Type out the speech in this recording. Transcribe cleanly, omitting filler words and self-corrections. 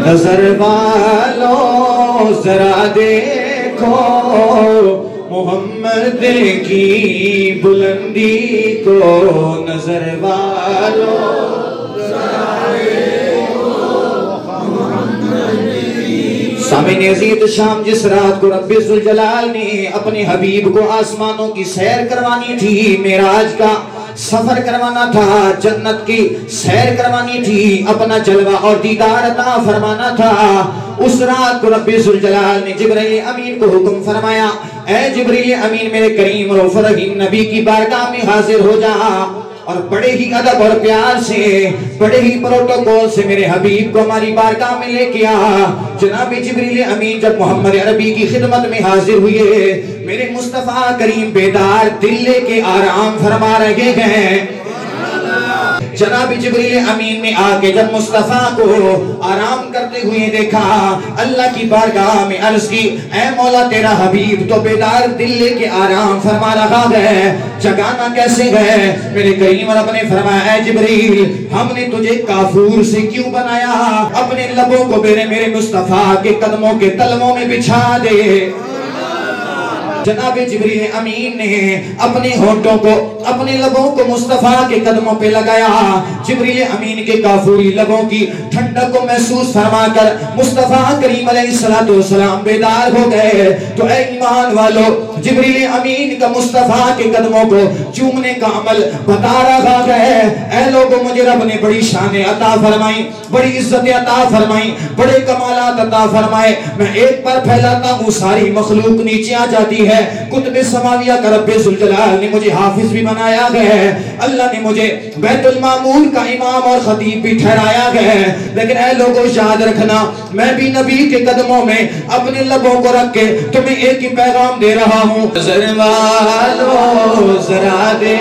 نظر والوں ذرا دیکھو محمد کی بلندی کو، نظر والوں سامعین عزیز، شام جس رات کو رب ذوالجلال نے اپنے حبیب کو آسمانوں کی سیر کروانی تھی، معراج کا سفر کروانا تھا، جنت کی سیر کروانی تھی، اپنا جلوہ اور دیدار عطا فرمانا تھا، اس رات کو رب ذوالجلال نے جبرائیل امین کو حکم فرمایا، اے جبرائیل امین میرے کریم رؤوف رحیم نبی کی بارگاہ میں حاضر ہو جا، اور بڑے ہی ادب اور پیار سے، بڑے ہی پروٹوکول سے میرے حبیب کو ہماری بارگاہ میں لے کے آ۔ جناب جبریل امین جب محمد عربی کی خدمت میں حاضر ہوئے، میرے مصطفیٰ کریم بیدار دل لے کے آرام فرما رہے ہیں۔ جناب جبریل امین میں آکے جب مصطفیٰ کو آرام کرتے ہوئے دیکھا، اللہ کی بارگاہ میں عرض کی، اے مولا تیرا حبیب تو بیدار دل لے کے آرام فرما رہا ہے، جگانا کیسے ہے؟ میرے کریم رب نے فرمایا، اے جبریل ہم نے تجھے کافور سے کیوں بنایا؟ اپنے لبوں کو میرے مصطفیٰ کے قدموں کے تلووں میں بچھا دے۔ جناب جبریل امین نے اپنے ہونٹوں کو، اپنے لبوں کو مصطفیٰ کے قدموں پہ لگایا، جبریل امین کے کافوری لبوں کی ٹھنڈک کو محسوس فرما کر مصطفیٰ کریم علیہ السلام بیدار ہو گئے۔ تو اے ایمان والو، جبریل امین کا مصطفیٰ کے قدموں کو چومنے کا عمل بتا رہا ہے۔ اے لوگوں، مجھے رب نے بڑی شان عطا فرمائی، بڑی عزت عطا فرمائی، بڑے کمالات عطا فرمائے، میں ایک پر پھیلاتا ہوں ساری مخلوق نیچے آ جاتی ہے۔ کتب سماویہ کا رب ذوالجلال نے مجھے حافظ بھی بنایا گیا ہے، اللہ نے مجھے بیت المعمور کا امام اور خطیب بھی ٹھہرایا گیا ہے، لیکن اے لوگوں یاد رکھنا، میں بھی نبی کے قدموں میں اپنے لبوں کو رکھ کے تمہیں ایک ہی پیغام دے رہا ہوں، نظر والوں ذرا دے